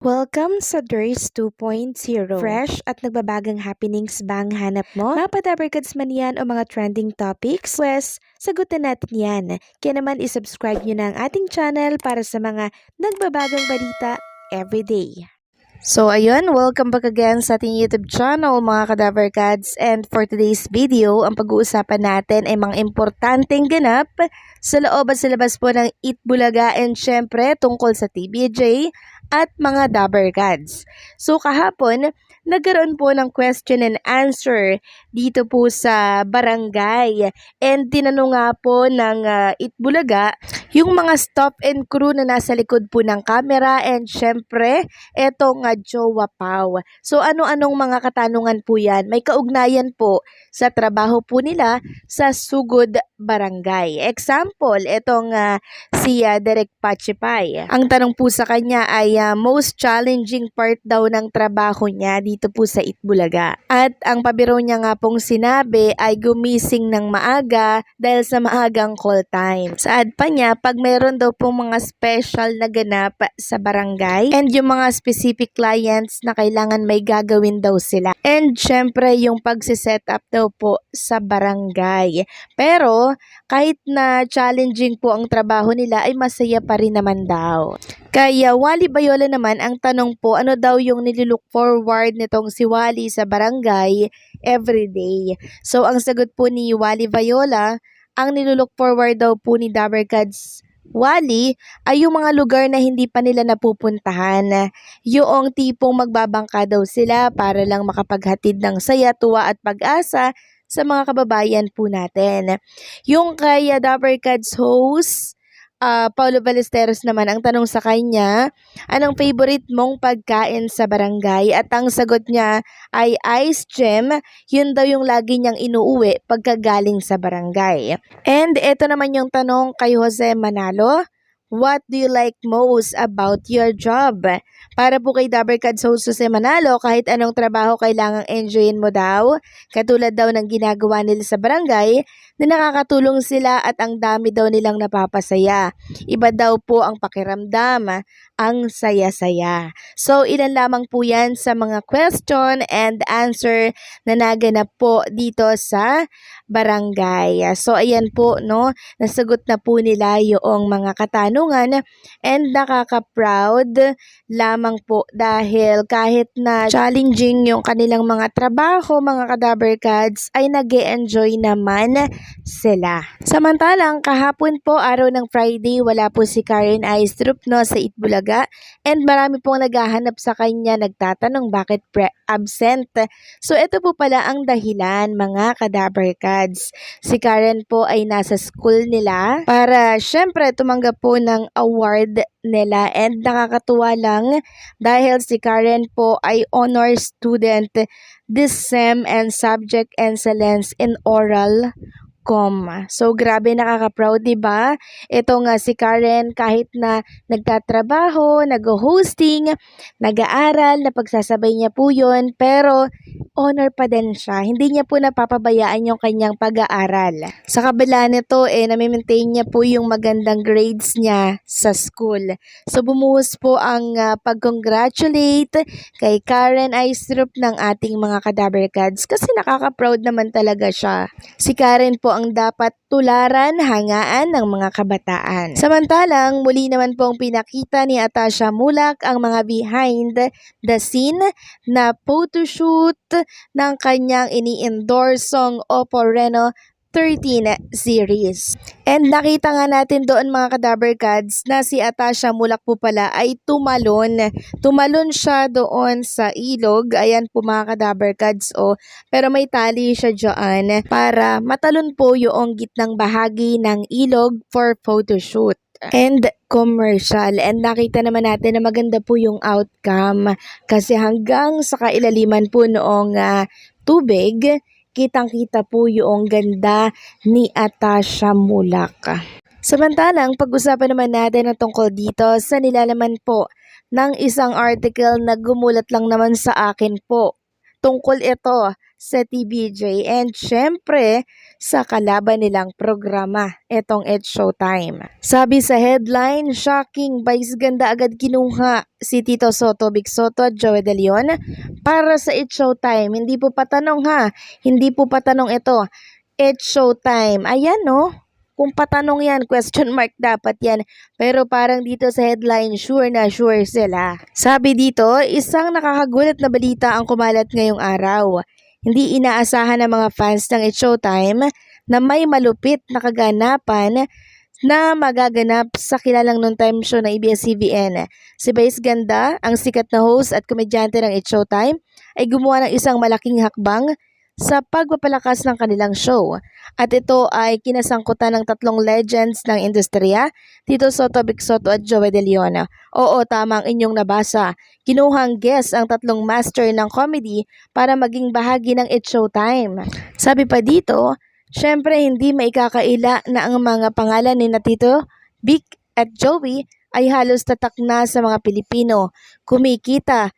Welcome sa DRS 2.0. Fresh at nagbabagang happenings bang hanap mo? Mga padabarkads man yan o mga trending topics? Pwes, sagutin natin yan. Kaya naman isubscribe nyo na ang ating channel para sa mga nagbabagang balita everyday. So ayun, welcome back again sa ating YouTube channel mga kadabarkads, and for today's video, ang pag-uusapan natin ay mga importanteng ganap sa loob at sa labas po ng Itbulaga and syempre tungkol sa TBJ at mga Dabarkads. So kahapon, nagkaroon po ng question and answer dito po sa barangay, and tinanong nga po ng Itbulaga yung mga stop and crew na nasa likod po ng camera and syempre etong Jowa Pau. So ano-anong mga katanungan po yan? May kaugnayan po sa trabaho po nila sa Sugod Barangay. Example, etong si Derek Pachipay. Ang tanong po sa kanya ay most challenging part daw ng trabaho niya dito po sa Itbulaga. At ang pabiro niya nga pong sinabi ay gumising ng maaga dahil sa maagang call time. Saad pa niya, pag mayroon daw pong mga special na ganap sa barangay and yung mga specific clients na kailangan may gagawin daw sila. And syempre yung pagsiset up daw po sa barangay. Pero kahit na challenging po ang trabaho nila ay masaya pa rin naman daw. Kaya Wally Bayola naman ang tanong po, ano daw yung nililook forward nitong si Wally sa barangay everyday. So ang sagot po ni Wally Bayola, ang nililook forward daw po ni Dabarkads Wally ay yung mga lugar na hindi pa nila napupuntahan. Yung tipong magbabangka daw sila para lang makapaghatid ng saya, tuwa at pag-asa sa mga kababayan po natin. Yung kay Dabarkads host, Paulo Ballesteros naman, ang tanong sa kanya, anong favorite mong pagkain sa barangay? At ang sagot niya ay ice gem, yun daw yung lagi niyang inuuwi pagkagaling sa barangay. And ito naman yung tanong kay Jose Manalo, what do you like most about your job? Para po kay Dabarkads host Jose Manalo, kahit anong trabaho kailangang enjoyin mo daw, katulad daw ng ginagawa nila sa barangay, na nakakatulong sila at ang dami daw nilang napapasaya. Iba daw po ang pakiramdam, ang saya-saya. So ilan lamang po yan sa mga question and answer na naganap po dito sa barangay. So ayan po, no, nasagot na po nila yung mga katanungan and nakaka-proud lamang po dahil kahit na challenging yung kanilang mga trabaho, mga kadabarkads, ay nag-e-enjoy naman sila. Samantalang kahapon po, araw ng Friday, wala po si Karen Aistrup no sa Itbulaga, and marami pong naghahanap sa kanya, nagtatanong bakit absent. So ito po pala ang dahilan, mga kadabarkads. Si Karen po ay nasa school nila para syempre tumanggap po ng award nila, and nakakatuwa lang dahil si Karen po ay honor student this SEM and subject excellence in oral So grabe, nakaka-proud, 'di ba? Ito nga si Karen, kahit na nagtatrabaho, nag-hosting, nag-aaral, napagsasabay niya po 'yon, pero honor pa din siya. Hindi niya po napapabayaan yung kanyang pag-aaral. Sa kabila nito, nami-maintain niya po yung magandang grades niya sa school. So bumuhos po ang pag-congratulate kay Karen Aistrup ng ating mga kadabarkads kasi nakaka-proud naman talaga siya. Si Karen po ang dapat tularan, hangaan ng mga kabataan. Samantalang, muli naman pong pinakita ni Atasha Mulak ang mga behind the scene na photoshoot ng kanyang ini-endorsong Oppo Reno 13 series. And nakita nga natin doon, mga kadabarkads, na si Atasha Mulak po pala ay tumalon. Tumalon siya doon sa ilog. Ayan po, mga kadabarkads, pero may tali siya dyan para matalon po yung gitnang bahagi ng ilog for photoshoot and commercial. And nakita naman natin na maganda po yung outcome kasi hanggang sa kailaliman po noong tubig, kitang-kita po yung ganda ni Atasha Mulak. Samantalang, pag-usapan naman natin ang tungkol dito sa nilalaman po ng isang article na gumulat lang naman sa akin po tungkol ito sa TVJ and syempre sa kalaban nilang programa, itong It's Showtime. Sabi sa headline, shocking, Vice Ganda agad kinuha si Tito Soto, Big Soto at Joey De Leon para sa It's Showtime. Hindi po patanong ha, hindi po patanong ito. It's Showtime. Ayan no, kung patanong yan, question mark dapat yan. Pero parang dito sa headline, sure na sure sila. Sabi dito, isang nakakagulat na balita ang kumalat ngayong araw. Hindi inaasahan ng mga fans ng It's Showtime na may malupit na kaganapan na magaganap sa kilalang noontime show ng ABS-CBN. Si Vice Ganda, ang sikat na host at komedyante ng It's Showtime, ay gumawa ng isang malaking hakbang sa pagpapalakas ng kanilang show. At ito ay kinasangkutan ng tatlong legends ng industriya, Tito Soto, Big Soto at Joey De Leon. Oo, tama ang inyong nabasa. Kinuhang guest ang tatlong master ng comedy para maging bahagi ng It's Showtime. Sabi pa dito, syempre hindi maikakaila na ang mga pangalan ni Tito, Big at Joey ay halos tatak na sa mga Pilipino. Kumikita,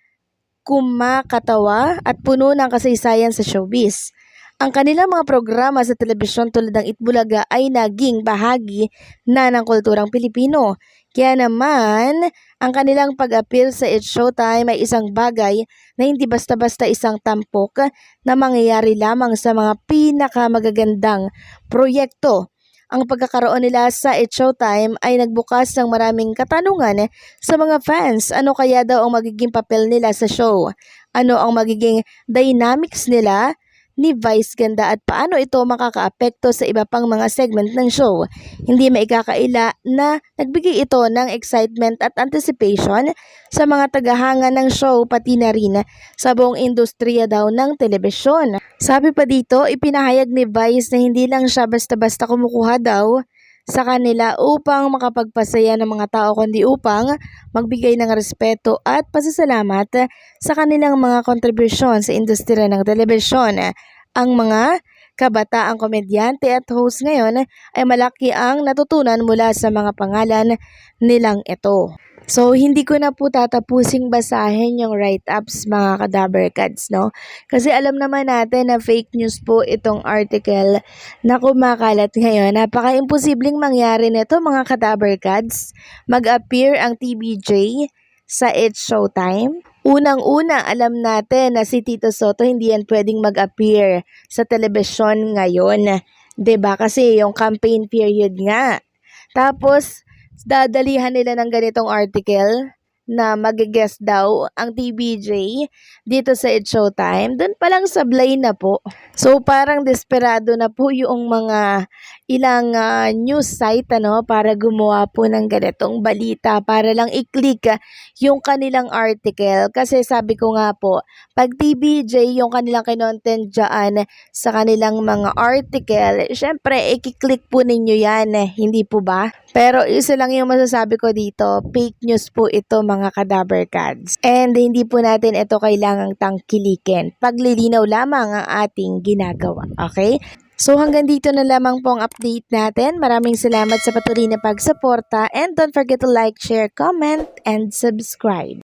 kumakatawa at puno ng kasaysayan sa showbiz. Ang kanilang mga programa sa telebisyon tulad ng Itbulaga ay naging bahagi na ng kulturang Pilipino. Kaya naman, ang kanilang pag-appeal sa It's Showtime ay isang bagay na hindi basta-basta isang tampok na mangyayari lamang sa mga pinakamagagandang proyekto. Ang pagkakaroon nila sa It's Showtime ay nagbukas ng maraming katanungan sa mga fans. Ano kaya daw ang magiging papel nila sa show? Ano ang magiging dynamics nila ni Vice Ganda at paano ito makakaapekto sa iba pang mga segment ng show? Hindi maikakaila na nagbigay ito ng excitement at anticipation sa mga tagahanga ng show pati na rin sa buong industriya daw ng telebisyon. Sabi pa dito, ipinahayag ni Vice na hindi lang siya basta-basta kumukuha daw sa kanila upang makapagpasaya ng mga tao kundi upang magbigay ng respeto at pasasalamat sa kanilang mga kontribusyon sa industriya ng telebisyon. Ang mga kabataang komedyante at host ngayon ay malaki ang natutunan mula sa mga pangalan nilang ito. So, hindi ko na po tatapusing basahin yung write-ups mga kadaberkads, no? Kasi alam naman natin na fake news po itong article na kumakalat ngayon. Napaka-imposibleng mangyari nito mga kadaberkads. Mag-appear ang TBJ sa It's Showtime. Unang-una, alam natin na si Tito Soto hindi yan pwedeng mag-appear sa telebisyon ngayon. 'Di ba? Kasi yung campaign period nga. Tapos, dadalihan nila ng ganitong article na mag-guest daw ang TBJ dito sa It's Showtime. Doon palang sablay na po. So parang desperado na po yung mga ilang news site para gumawa po ng ganitong balita para lang i-click yung kanilang article. Kasi sabi ko nga po, pag TBJ yung kanilang kinontent dyan sa kanilang mga article, syempre i-click po ninyo yan, hindi po ba? Pero isa lang yung masasabi ko dito, fake news po ito mga kadaberkads. And hindi po natin ito kailangang tangkilikin. Paglilinaw lamang ang ating ginagawa. Okay? So hanggang dito na lamang po ang update natin. Maraming salamat sa patuloy na pagsuporta and don't forget to like, share, comment, and subscribe.